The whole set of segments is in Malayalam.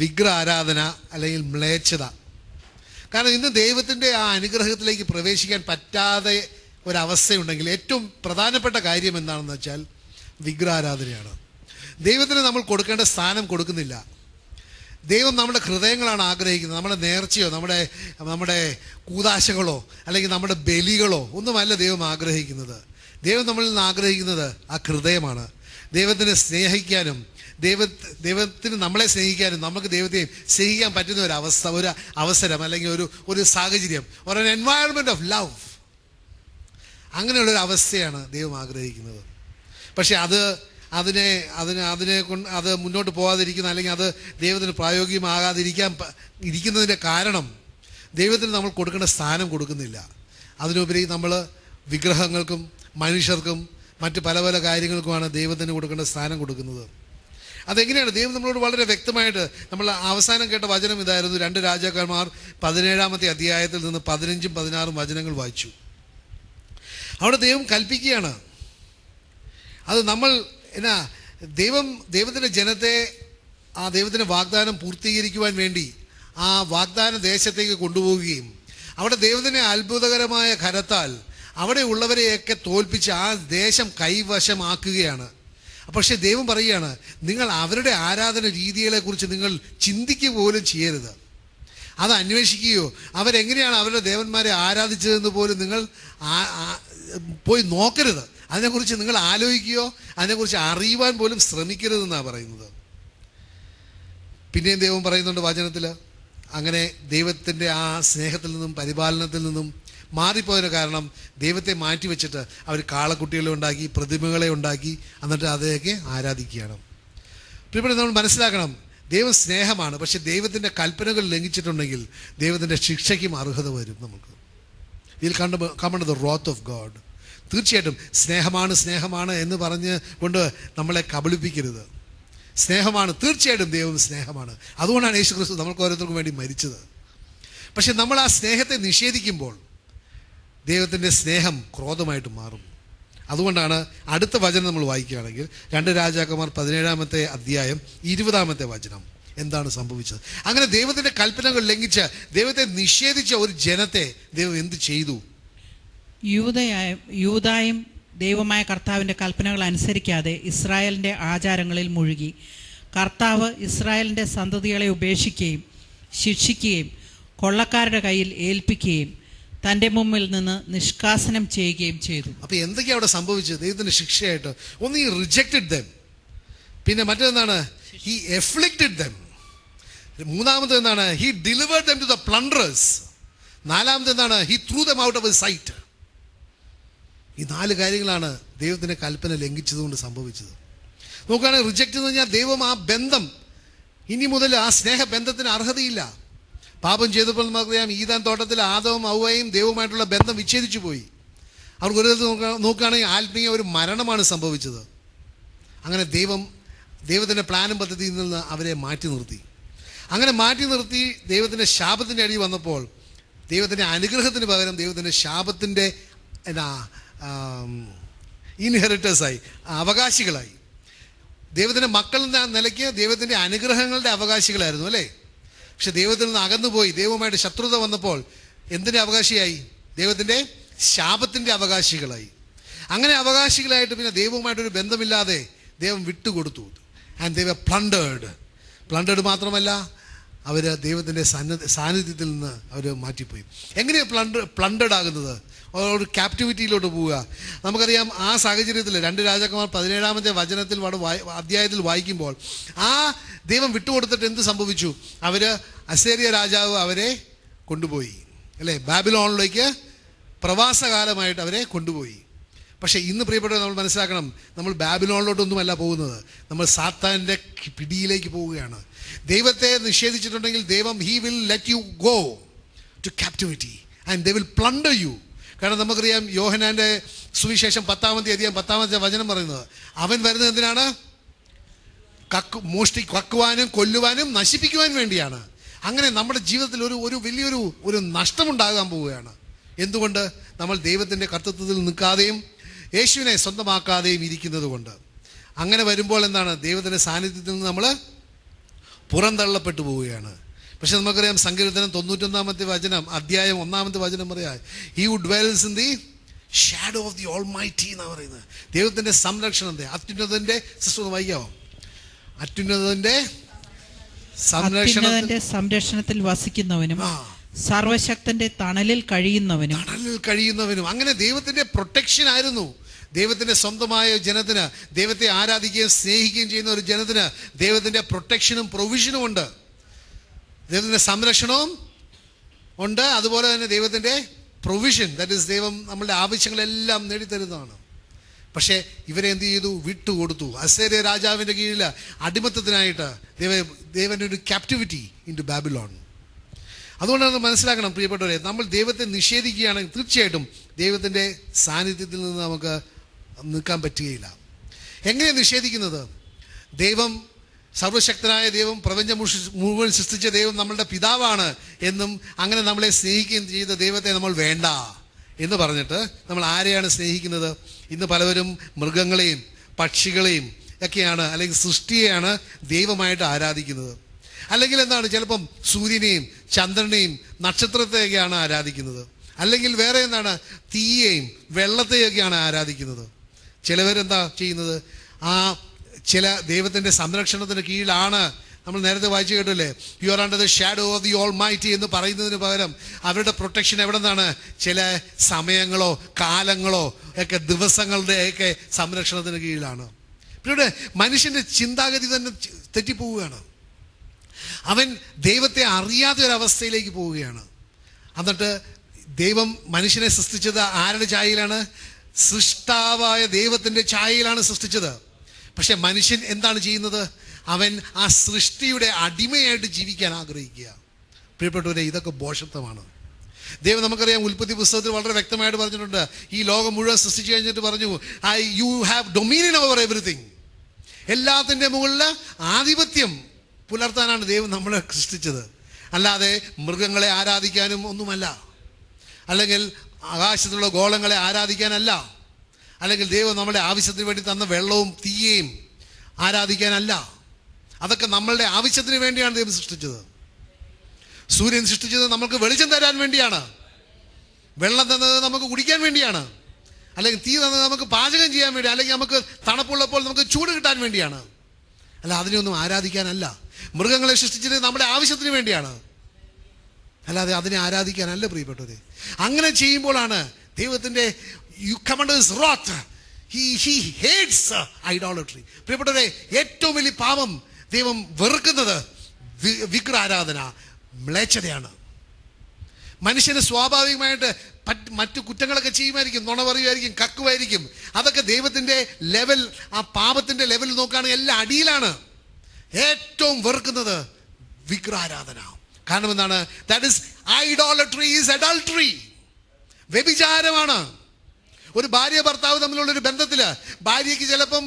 വിഗ്രഹ ആരാധന അല്ലെങ്കിൽ മ്ലേച്ഛത. കാരണം ഇന്ന് ദൈവത്തിൻ്റെ ആ അനുഗ്രഹത്തിലേക്ക് പ്രവേശിക്കാൻ പറ്റാതെ ഒരവസ്ഥയുണ്ടെങ്കിൽ ഏറ്റവും പ്രധാനപ്പെട്ട കാര്യം എന്താണെന്ന് വെച്ചാൽ വിഗ്രഹാരാധനയാണ്. ദൈവത്തിന് നമ്മൾ കൊടുക്കേണ്ട സ്ഥാനം കൊടുക്കുന്നില്ല. ദൈവം നമ്മുടെ ഹൃദയങ്ങളാണ് ആഗ്രഹിക്കുന്നത്. നമ്മുടെ നേർച്ചയോ നമ്മുടെ കൂതാശകളോ അല്ലെങ്കിൽ നമ്മുടെ ബലികളോ ഒന്നുമല്ല ദൈവം ആഗ്രഹിക്കുന്നത്. ദൈവം നമ്മളിൽ നിന്ന് ആഗ്രഹിക്കുന്നത് ആ ഹൃദയമാണ്. ദൈവത്തിനെ സ്നേഹിക്കാനും ദൈവത്തിന് നമ്മളെ സ്നേഹിക്കാനും നമുക്ക് ദൈവത്തെ സ്നേഹിക്കാൻ പറ്റുന്ന ഒരു അവസരം അല്ലെങ്കിൽ ഒരു സാഹചര്യം, ഒരു എൻവയറമെൻറ്റ് ഓഫ് ലവ്, അങ്ങനെയുള്ളൊരു അവസ്ഥയാണ് ദൈവം ആഗ്രഹിക്കുന്നത്. പക്ഷെ അത് മുന്നോട്ട് പോകാതിരിക്കുന്ന അല്ലെങ്കിൽ അത് ദൈവത്തിന് ഇരിക്കുന്നതിൻ്റെ കാരണം ദൈവത്തിന് നമ്മൾ കൊടുക്കേണ്ട സ്ഥാനം കൊടുക്കുന്നില്ല. അതിനുപരി നമ്മൾ വിഗ്രഹങ്ങൾക്കും മനുഷ്യർക്കും മറ്റ് പല പല കാര്യങ്ങൾക്കുമാണ് ദൈവത്തിന് കൊടുക്കേണ്ട സ്ഥാനം കൊടുക്കുന്നത്. അതെങ്ങനെയാണ്? ദൈവം നമ്മളോട് വളരെ വ്യക്തമായിട്ട്, നമ്മൾ അവസാനം കേട്ട വചനം ഇതായിരുന്നു. 2 രാജാക്കന്മാർ 17-ാമത്തെ അധ്യായത്തിൽ നിന്ന് 15ഉം 16ഉം വചനങ്ങൾ വായിച്ചു. അവിടെ ദൈവം കൽപ്പിക്കുകയാണ്. അത് നമ്മൾ ദൈവത്തിൻ്റെ ജനത്തെ ആ ദൈവത്തിൻ്റെ വാഗ്ദാനം പൂർത്തീകരിക്കുവാൻ വേണ്ടി ആ വാഗ്ദാന ദേശത്തേക്ക് കൊണ്ടുപോവുകയും അവിടെ ദൈവത്തിൻ്റെ അത്ഭുതകരമായ കരത്താൽ അവിടെ ഉള്ളവരെയൊക്കെ തോൽപ്പിച്ച് ആ ദേശം കൈവശമാക്കുകയാണ്. പക്ഷേ ദൈവം പറയുകയാണ്, നിങ്ങൾ അവരുടെ ആരാധന രീതികളെക്കുറിച്ച് നിങ്ങൾ ചിന്തിക്കുക പോലും ചെയ്യരുത്. അത് അന്വേഷിക്കുകയോ അവരെങ്ങനെയാണ് അവരുടെ ദേവന്മാരെ ആരാധിച്ചതെന്ന് പോലും നിങ്ങൾ പോയി നോക്കരുത്. അതിനെക്കുറിച്ച് നിങ്ങൾ ആലോചിക്കുകയോ അതിനെക്കുറിച്ച് അറിയുവാൻ പോലും ശ്രമിക്കരുതെന്നാണ് പറയുന്നത്. പിന്നെയും ദൈവം പറയുന്നുണ്ട് വചനത്തിൽ, അങ്ങനെ ദൈവത്തിൻ്റെ ആ സ്നേഹത്തിൽ നിന്നും പരിപാലനത്തിൽ നിന്നും മാറിപ്പോയതിന് കാരണം ദൈവത്തെ മാറ്റിവെച്ചിട്ട് അവർ കാളക്കുട്ടികളെ ഉണ്ടാക്കി, പ്രതിമകളെ ഉണ്ടാക്കി, എന്നിട്ട് അതൊക്കെ ആരാധിക്കുകയാണ്. പ്രിയപ്പെട്ട, നമ്മൾ മനസ്സിലാക്കണം, ദൈവം സ്നേഹമാണ്. പക്ഷെ ദൈവത്തിൻ്റെ കൽപ്പനകൾ ലംഘിച്ചിട്ടുണ്ടെങ്കിൽ ദൈവത്തിൻ്റെ ശിക്ഷയ്ക്കും അർഹത വരും. നമുക്ക് ഇതിൽ come under the wrath of God. തീർച്ചയായിട്ടും സ്നേഹമാണ് എന്ന് പറഞ്ഞ് കൊണ്ട് നമ്മളെ കബളിപ്പിക്കരുത്. സ്നേഹമാണ്, തീർച്ചയായിട്ടും ദൈവം സ്നേഹമാണ്. അതുകൊണ്ടാണ് യേശു ക്രിസ്തു നമ്മൾക്ക് ഓരോരുത്തർക്കും വേണ്ടി മരിച്ചത്. പക്ഷെ നമ്മൾ ആ സ്നേഹത്തെ നിഷേധിക്കുമ്പോൾ ദൈവത്തിൻ്റെ സ്നേഹം ക്രോധമായിട്ട് മാറും. അതുകൊണ്ടാണ് അടുത്ത വചനം നമ്മൾ വായിക്കുകയാണെങ്കിൽ 2 രാജാക്കന്മാർ 17-ാമത്തെ അധ്യായം 20-ാമത്തെ വചനം എന്താണ് സംഭവിച്ചത്? അങ്ങനെ ദൈവത്തിൻ്റെ കൽപ്പനകൾ ലംഘിച്ച് ദൈവത്തെ നിഷേധിച്ച ഒരു ജനത്തെ ദൈവം എന്ത് ചെയ്തു? യൂദായും ദൈവമായ കർത്താവിൻ്റെ കൽപ്പനകൾ അനുസരിക്കാതെ ഇസ്രായേലിൻ്റെ ആചാരങ്ങളിൽ മുഴുകി. കർത്താവ് ഇസ്രായേലിൻ്റെ സന്തതികളെ ഉപേക്ഷിക്കുകയും ശിക്ഷിക്കുകയും കൊള്ളക്കാരുടെ കയ്യിൽ ഏൽപ്പിക്കുകയും തൻ്റെ മുമ്പിൽ നിന്ന് നിഷ്കാസനം ചെയ്യുകയും ചെയ്തു. അപ്പോൾ എന്തൊക്കെയാണ് അവിടെ സംഭവിച്ചത്? ദൈവത്തിൻ്റെ ശിക്ഷയായിട്ട് ഒന്ന്, ഹി റിജക്റ്റഡ് ദം. പിന്നെ മറ്റൊന്നാണ്, ഹി എഫ്ലിക്റ്റഡ് ദം. മൂന്നാമത് എന്താണ്? He delivered them to the plunderers. നാലാമത് എന്താണ്? He threw them out of his sight. ഈ 4 കാര്യങ്ങളാണ് ദൈവത്തിൻ്റെ കൽപ്പന ലംഘിച്ചതുകൊണ്ട് സംഭവിച്ചത്. നോക്കുകയാണെങ്കിൽ റിജക്റ്റ് എന്ന് പറഞ്ഞാൽ ദൈവം ആ ബന്ധം ഇനി മുതൽ ആ സ്നേഹബന്ധത്തിന് അർഹതയില്ല. പാപം ചെയ്തപ്പോൾ നമുക്കറിയാം, ഈദാൻ തോട്ടത്തിൽ ആദവും ഹവ്വയും ദൈവവുമായിട്ടുള്ള ബന്ധം വിച്ഛേദിച്ചു പോയി. അവർക്ക് ഒരു നോക്കുകയാണെങ്കിൽ ആത്മീയ ഒരു മരണമാണ് സംഭവിച്ചത്. അങ്ങനെ ദൈവത്തിൻ്റെ പ്ലാനും പദ്ധതിയിൽ നിന്ന് അവരെ മാറ്റി നിർത്തി. അങ്ങനെ മാറ്റി നിർത്തി ദൈവത്തിൻ്റെ ശാപത്തിൻ്റെ അടി വന്നപ്പോൾ ദൈവത്തിൻ്റെ അനുഗ്രഹത്തിന് പകരം ദൈവത്തിൻ്റെ ശാപത്തിൻ്റെ ഇൻഹെറിറ്റേഴ്സായി, അവകാശികളായി. ദൈവത്തിൻ്റെ മക്കൾ എന്ന നിലയ്ക്ക് ദൈവത്തിൻ്റെ അനുഗ്രഹങ്ങളുടെ അവകാശികളായിരുന്നു, അല്ലേ? പക്ഷെ ദൈവത്തിൽ നിന്ന് അകന്നുപോയി, ദൈവവുമായിട്ട് ശത്രുത വന്നപ്പോൾ എന്തിൻ്റെ അവകാശിയായി? ദൈവത്തിൻ്റെ ശാപത്തിൻ്റെ അവകാശികളായി. അങ്ങനെ അവകാശികളായിട്ട് പിന്നെ ദൈവവുമായിട്ടൊരു ബന്ധമില്ലാതെ ദൈവം വിട്ടുകൊടുത്തു. ആൻഡ് ദൈവ പ്ലണ്ടേഡ് മാത്രമല്ല, അവർ ദൈവത്തിൻ്റെ സാന്നിധ്യത്തിൽ നിന്ന് അവർ മാറ്റിപ്പോയി. എങ്ങനെയാണ് പ്ലണ്ടേഡ് ആകുന്നത്? ഒരു ക്യാപ്റ്റിവിറ്റിയിലോട്ട് പോവുക. നമുക്കറിയാം, ആ സാഹചര്യത്തിൽ 2 രാജാക്കന്മാർ 17-ാമത്തെ വചനത്തിൽ അധ്യായത്തിൽ വായിക്കുമ്പോൾ ആ ദൈവം വിട്ടുകൊടുത്തിട്ട് എന്ത് സംഭവിച്ചു? അവർ അസേരിയ രാജാവ് അവരെ കൊണ്ടുപോയി, അല്ലേ? ബാബിലോണിലേക്ക് പ്രവാസകാലമായിട്ട് അവരെ കൊണ്ടുപോയി. പക്ഷേ ഇന്ന് പ്രിയപ്പെട്ടവർ, നമ്മൾ മനസ്സിലാക്കണം, നമ്മൾ ബാബിലോണിലോട്ടൊന്നുമല്ല പോകുന്നത്, നമ്മൾ സാത്താൻ്റെ പിടിയിലേക്ക് പോവുകയാണ്. ദൈവത്തെ നിഷേധിച്ചിട്ടുണ്ടെങ്കിൽ ദൈവം he will let you go to captivity and they will plunder you. കാരണം നമുക്കറിയാം, യോഹന്നാൻ്റെ സുവിശേഷം 10-ാമത്തെ അധ്യായം 10-ാമത്തെ വചനം പറയുന്നത്, അവൻ വരുന്നത് എന്തിനാണ്? കക്കുവാനും കൊല്ലുവാനും നശിപ്പിക്കുവാൻ വേണ്ടിയാണ്. അങ്ങനെ നമ്മുടെ ജീവിതത്തിൽ ഒരു വലിയൊരു നഷ്ടമുണ്ടാകാൻ പോവുകയാണ്. എന്തുകൊണ്ട്? നമ്മൾ ദൈവത്തിൻ്റെ കർത്തൃത്വത്തിൽ നിൽക്കാതെയും യേശുവിനെ സ്വന്തമാക്കാതെയും ഇരിക്കുന്നത് കൊണ്ട്. അങ്ങനെ വരുമ്പോൾ എന്താണ്? ദൈവത്തിൻ്റെ സാന്നിധ്യത്തിൽ നിന്ന് നമ്മൾ പുറന്തള്ളപ്പെട്ടു പോവുകയാണ്. പക്ഷെ നമുക്കറിയാം സങ്കീർത്തനം 91-ാമത്തെ വചനം, അധ്യായം 1-ാമത്തെ വചനം പറയാ, he who dwells in the shadow of the almighty എന്നാണ് പറയുന്നത്. ദൈവത്തിന്റെ സംരക്ഷണത്തെ, അത്യുന്നതന്റെ സിസ്റ്റം വായിക്കാവോ? അത്യുന്നതന്റെ സംരക്ഷണത്തിൽ വസിക്കുന്നവനും സർവശക്തന്റെ തണലിൽ കഴിയുന്നവനും. അങ്ങനെ ദൈവത്തിന്റെ പ്രൊട്ടക്ഷൻ ആയിരുന്നു. ദൈവത്തിന്റെ സ്വന്തമായ ജനത്തിന്, ദൈവത്തെ ആരാധിക്കുകയും സ്നേഹിക്കുകയും ചെയ്യുന്ന ഒരു ജനത്തിന് ദൈവത്തിന്റെ പ്രൊട്ടക്ഷനും പ്രൊവിഷനും ഉണ്ട്, ദൈവത്തിന്റെ സംരക്ഷണവും ഉണ്ട്. അതുപോലെ തന്നെ ദൈവത്തിന്റെ പ്രൊവിഷൻ, ദാറ്റ് ഈസ് ദൈവം നമ്മളുടെ ആവശ്യങ്ങളെല്ലാം നേടിത്തരുന്നതാണ്. പക്ഷേ ഇവരെ എന്ത് ചെയ്തു? വിട്ടുകൊടുത്തു. അസീറിയ രാജാവിൻ്റെ കീഴിൽ അടിമത്തത്തിനായിട്ട് ദൈവൻ്റെ ഒരു ക്യാപ്റ്റിവിറ്റി ഇൻ ടു ബാബിലോൺ. അതുകൊണ്ടാണ് മനസ്സിലാക്കണം പ്രിയപ്പെട്ടവരെ, നമ്മൾ ദൈവത്തെ നിഷേധിക്കുകയാണെങ്കിൽ തീർച്ചയായിട്ടും ദൈവത്തിൻ്റെ സാന്നിധ്യത്തിൽ നിന്ന് നമുക്ക് നിൽക്കാൻ പറ്റുകയില്ല. എങ്ങനെ നിഷേധിക്കുന്നത്? ദൈവം സർവശക്തനായ ദൈവം, പ്രപഞ്ചം മുഴുവൻ സൃഷ്ടിച്ച ദൈവം നമ്മളുടെ പിതാവാണ് എന്നും അങ്ങനെ നമ്മളെ സ്നേഹിക്കുകയും ചെയ്ത ദൈവത്തെ നമ്മൾ വേണ്ട എന്ന് പറഞ്ഞിട്ട് നമ്മൾ ആരെയാണ് സ്നേഹിക്കുന്നത്? ഇന്ന് പലവരും മൃഗങ്ങളെയും പക്ഷികളെയും ഒക്കെയാണ്, അല്ലെങ്കിൽ സൃഷ്ടിയെയാണ് ദൈവമായിട്ട് ആരാധിക്കുന്നത്. അല്ലെങ്കിൽ എന്താണ്, ചിലപ്പം സൂര്യനെയും ചന്ദ്രനെയും നക്ഷത്രത്തെയൊക്കെയാണ് ആരാധിക്കുന്നത്. അല്ലെങ്കിൽ വേറെ എന്താണ്, തീയെയും വെള്ളത്തെയൊക്കെയാണ് ആരാധിക്കുന്നത്. ചിലവരെന്താ ചെയ്യുന്നത്? ചില ദൈവത്തിൻ്റെ സംരക്ഷണത്തിന് കീഴിലാണ്. നമ്മൾ നേരത്തെ വായിച്ചു കേട്ടില്ലേ, you are under the shadow of the all mighty എന്ന് പറയുന്നതിന് പകരം അവരുടെ പ്രൊട്ടക്ഷൻ എവിടെ നിന്നാണ്? ചില സമയങ്ങളോ കാലങ്ങളോ ഒക്കെ ദിവസങ്ങളുടെ ഒക്കെ സംരക്ഷണത്തിന് കീഴിലാണ്. പിന്നെ മനുഷ്യൻ്റെ ചിന്താഗതി തന്നെ തെറ്റിപ്പോവുകയാണ്. അവൻ ദൈവത്തെ അറിയാത്ത ഒരവസ്ഥയിലേക്ക് പോവുകയാണ്. എന്നിട്ട് ദൈവം മനുഷ്യനെ സൃഷ്ടിച്ചത് ആരുടെ ഛായയിലാണ്? സൃഷ്ടാവായ ദൈവത്തിൻ്റെ ഛായയിലാണ് സൃഷ്ടിച്ചത്. പക്ഷെ മനുഷ്യൻ എന്താണ് ചെയ്യുന്നത്? അവൻ ആ സൃഷ്ടിയുടെ അടിമയായിട്ട് ജീവിക്കാൻ ആഗ്രഹിക്കുക. പ്രിയപ്പെട്ടവരെ, ഇതൊക്കെ ഭോഷത്വമാണ്. ദൈവം നമുക്കറിയാം, ഉൽപ്പത്തി പുസ്തകത്തിൽ വളരെ വ്യക്തമായിട്ട് പറഞ്ഞിട്ടുണ്ട്. ഈ ലോകം മുഴുവൻ സൃഷ്ടിച്ചു കഴിഞ്ഞിട്ട് പറഞ്ഞു, you have dominion over everything. എല്ലാത്തിൻ്റെ മുകളിൽ ആധിപത്യം പുലർത്താനാണ് ദൈവം നമ്മളെ സൃഷ്ടിച്ചത്. അല്ലാതെ മൃഗങ്ങളെ ആരാധിക്കാനും ഒന്നുമല്ല, അല്ലെങ്കിൽ ആകാശത്തുള്ള ഗോളങ്ങളെ ആരാധിക്കാനല്ല, അല്ലെങ്കിൽ ദൈവം നമ്മുടെ ആവശ്യത്തിന് വേണ്ടി തന്ന വെള്ളവും തീയെയും ആരാധിക്കാനല്ല. അതൊക്കെ നമ്മളുടെ ആവശ്യത്തിന് വേണ്ടിയാണ് ദൈവം സൃഷ്ടിച്ചത്. സൂര്യൻ സൃഷ്ടിച്ചത് നമുക്ക് വെളിച്ചം തരാൻ വേണ്ടിയാണ്. വെള്ളം തന്നത് നമുക്ക് കുടിക്കാൻ വേണ്ടിയാണ്. അല്ലെങ്കിൽ തീ തന്നത് നമുക്ക് പാചകം ചെയ്യാൻ വേണ്ടി, അല്ലെങ്കിൽ നമുക്ക് തണുപ്പുള്ളപ്പോൾ നമുക്ക് ചൂട് കിട്ടാൻ വേണ്ടിയാണ്. അല്ല, അതിനെയൊന്നും ആരാധിക്കാനല്ല. മൃഗങ്ങളെ സൃഷ്ടിച്ചത് നമ്മുടെ ആവശ്യത്തിന് വേണ്ടിയാണ്, അല്ലാതെ അതിനെ ആരാധിക്കാനല്ല പ്രിയപ്പെട്ടവരെ. അങ്ങനെ ചെയ്യുമ്പോഴാണ് ദൈവത്തിൻ്റെ he hates idolatry. പ്രിയപ്പെട്ടവരെ, ഏറ്റവും വലിയ പാപം ദൈവം വെറുക്കുന്നത് വിഗ്രഹാരാധന, മ്ലേച്ഛതയാണ്. മനുഷ്യന് സ്വാഭാവികമായിട്ട് മറ്റു കുറ്റങ്ങളൊക്കെ ചെയ്യുമായിരിക്കും, നുണ പറയുമായിരിക്കും, കക്കുമായിരിക്കും. അതൊക്കെ ദൈവത്തിൻ്റെ ലെവൽ, ആ പാപത്തിൻ്റെ ലെവൽ നോക്കുകയാണെങ്കിൽ എല്ലാം അടിയിലാണ്. ഏറ്റവും വെറുക്കുന്നത് വിഗ്രഹാരാധന. കാരണം എന്താണ്? That is idolatry, is adultery. വ്യഭിചാരമാണ്. ഒരു ഭാര്യ ഭർത്താവ് തമ്മിലുള്ളൊരു ബന്ധത്തിൽ ഭാര്യയ്ക്ക് ചിലപ്പം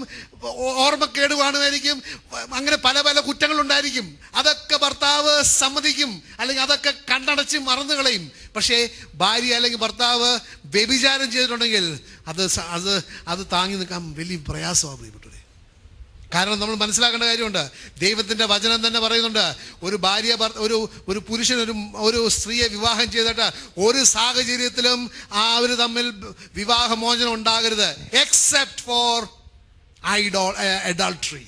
ഓർമ്മക്കേട് കാണുമായിരിക്കും, അങ്ങനെ പല പല കുറ്റങ്ങളുണ്ടായിരിക്കും. അതൊക്കെ ഭർത്താവ് സമ്മതിക്കും, അല്ലെങ്കിൽ അതൊക്കെ കണ്ണടച്ച് മറന്നു കളയും. പക്ഷേ ഭാര്യ അല്ലെങ്കിൽ ഭർത്താവ് വ്യഭിചാരം ചെയ്തിട്ടുണ്ടെങ്കിൽ അത് താങ്ങി നിൽക്കാൻ വലിയ പ്രയാസമാണ് പ്രിയപ്പെട്ടവരെ. കാരണം നമ്മൾ മനസ്സിലാക്കേണ്ട കാര്യമുണ്ട്. ദൈവത്തിൻ്റെ വചനം തന്നെ പറയുന്നുണ്ട്, ഒരു ഭാര്യ ഒരു പുരുഷൻ ഒരു സ്ത്രീയെ വിവാഹം ചെയ്തിട്ട് ഒരു സാഹചര്യത്തിലും അവർ തമ്മിൽ വിവാഹമോചനം ഉണ്ടാകരുത്, എക്സെപ്റ്റ് ഫോർ അഡൾട്ടറി.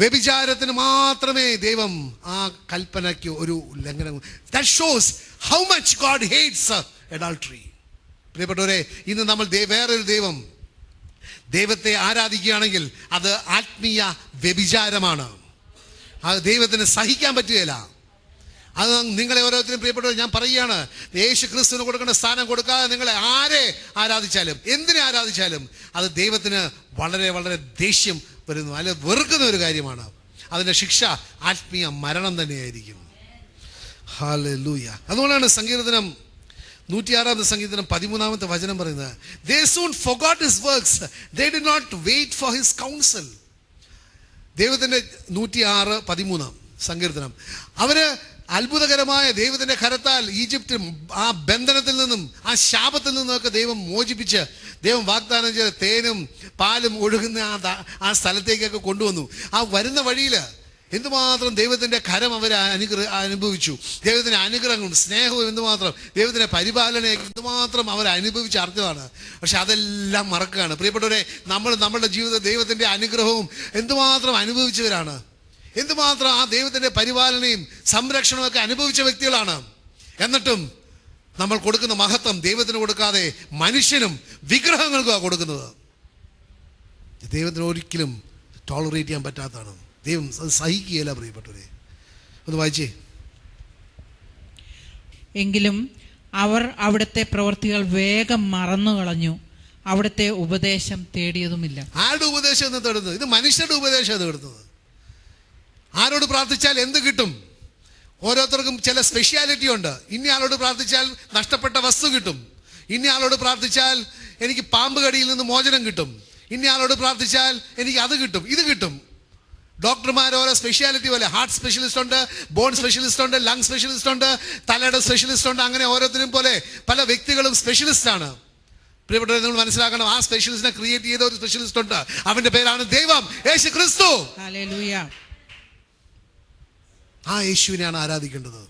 വ്യഭിചാരത്തിന് മാത്രമേ ദൈവം ആ കൽപ്പനയ്ക്ക് ഒരു ലംഘനം. That shows how much God hates adultery. പ്രിയപ്പെട്ടവരെ, ഇന്ന് നമ്മൾ വേറൊരു ദൈവത്തെ ആരാധിക്കുകയാണെങ്കിൽ അത് ആത്മീയ വ്യഭിചാരമാണ്. അത് ദൈവത്തിന് സഹിക്കാൻ പറ്റുകയില്ല. അത് നിങ്ങളെ ഓരോരുത്തരും പ്രിയപ്പെട്ടവർ ഞാൻ പറയുകയാണ്, യേശു ക്രിസ്തുവിന് കൊടുക്കേണ്ട സ്ഥാനം കൊടുക്കാതെ നിങ്ങളെ ആരെ ആരാധിച്ചാലും എന്തിനെ ആരാധിച്ചാലും അത് ദൈവത്തിന് വളരെ വളരെ ദേഷ്യം വരുന്നു, അല്ലെ വെറുക്കുന്ന ഒരു കാര്യമാണ്. അതിൻ്റെ ശിക്ഷ ആത്മീയ മരണം തന്നെയായിരിക്കും. ഹല്ലേലൂയ. അതുകൊണ്ടാണ് സങ്കീർത്തനം 106-ാമത്തെ സങ്കീർത്തനം 13-ാമത്തെ വചനം പറയുന്നത്, they soon forgot his works, they did not wait for his counsel. ദൈവത്തിൻ്റെ 106:13 സങ്കീർത്തനം. അവര് അത്ഭുതകരമായ ദൈവത്തിൻ്റെ കരത്താൽ ഈജിപ്റ്റ് ആ ബന്ധനത്തിൽ നിന്നും ആ ശാപത്തിൽ നിന്നുമൊക്കെ ദൈവം മോചിപ്പിച്ച് ദൈവം വാഗ്ദാനം ചെയ്ത തേനും പാലും ഒഴുകുന്ന ആ സ്ഥലത്തേക്കൊക്കെ കൊണ്ടുവന്നു. ആ വരുന്ന വഴിയിൽ എന്തുമാത്രം ദൈവത്തിൻ്റെ കരം അവർ അനുഭവിച്ചു, ദൈവത്തിൻ്റെ അനുഗ്രഹങ്ങളും സ്നേഹവും എന്തുമാത്രം, ദൈവത്തിൻ്റെ പരിപാലനയൊക്കെ എന്തുമാത്രം അവർ അനുഭവിച്ച് അറിഞ്ഞതാണ്. പക്ഷെ അതെല്ലാം മറക്കുകയാണ്. പ്രിയപ്പെട്ടവരെ, നമ്മളുടെ ജീവിതത്തിൽ ദൈവത്തിൻ്റെ അനുഗ്രഹവും എന്തുമാത്രം അനുഭവിച്ചവരാണ്, എന്തുമാത്രം ആ ദൈവത്തിൻ്റെ പരിപാലനയും സംരക്ഷണവും ഒക്കെ അനുഭവിച്ച വ്യക്തികളാണ്. എന്നിട്ടും നമ്മൾ കൊടുക്കുന്ന മഹത്വം ദൈവത്തിന് കൊടുക്കാതെ മനുഷ്യനും വിഗ്രഹങ്ങൾക്കുമാണ് കൊടുക്കുന്നത്. ദൈവത്തിന് ഒരിക്കലും ടോളറേറ്റ് ചെയ്യാൻ പറ്റാത്തതാണ്. ദൈവം അത് സഹിക്കുകയില്ല. പ്രിയപ്പെട്ടവരെ, ഒന്ന് വായിച്ചേ. എങ്കിലും അവർ അവിടുത്തെ പ്രവൃത്തികൾ വേഗം മറന്നു കളഞ്ഞു, അവിടുത്തെ ഉപദേശം തേടിയതുമില്ല. ആരുടെ ഉപദേശം എന്ന് തേടുന്നത്? ഇത് മനുഷ്യരുടെ ഉപദേശം തേടുന്നത്. ആരോട് പ്രാർത്ഥിച്ചാൽ എന്ത് കിട്ടും? ഓരോരുത്തർക്കും ചില സ്പെഷ്യാലിറ്റി ഉണ്ട്. ഇന്ന ആളോട് പ്രാർത്ഥിച്ചാൽ നഷ്ടപ്പെട്ട വസ്തു കിട്ടും, ഇന്ന ആളോട് പ്രാർത്ഥിച്ചാൽ എനിക്ക് പാമ്പ് കടിയിൽ നിന്ന് മോചനം കിട്ടും, ഇന്ന ആളോട് പ്രാർത്ഥിച്ചാൽ എനിക്ക് അത് കിട്ടും, ഇത് കിട്ടും. ഡോക്ടർമാർ ഓരോ സ്പെഷ്യാലിറ്റി പോലെ, ഹാർട്ട് സ്പെഷ്യലിസ്റ്റ് ഉണ്ട്, ബോൺ സ്പെഷ്യലിസ്റ്റ് ഉണ്ട്, ലങ് സ്പെഷ്യലിസ്റ്റ് ഉണ്ട്, തലയുടെ സ്പെഷ്യലിസ്റ്റ് ഉണ്ട്. അങ്ങനെ ഓരോരുത്തരും പോലെ പല വ്യക്തികളും സ്പെഷ്യലിസ്റ്റാണ്. പ്രിയപ്പെട്ടവരെ, നിങ്ങൾ മനസ്സിലാക്കണം, ആ സ്പെഷ്യലിസ്റ്റിനെ ക്രിയേറ്റ് ചെയ്ത ഒരു സ്പെഷ്യലിസ്റ്റ് ഉണ്ട്. അവന്റെ പേരാണ് ദൈവം, യേശു ക്രിസ്തു. ഹല്ലേലൂയ. ആ യേശുവിനെയാണ് ആരാധിക്കേണ്ടത്.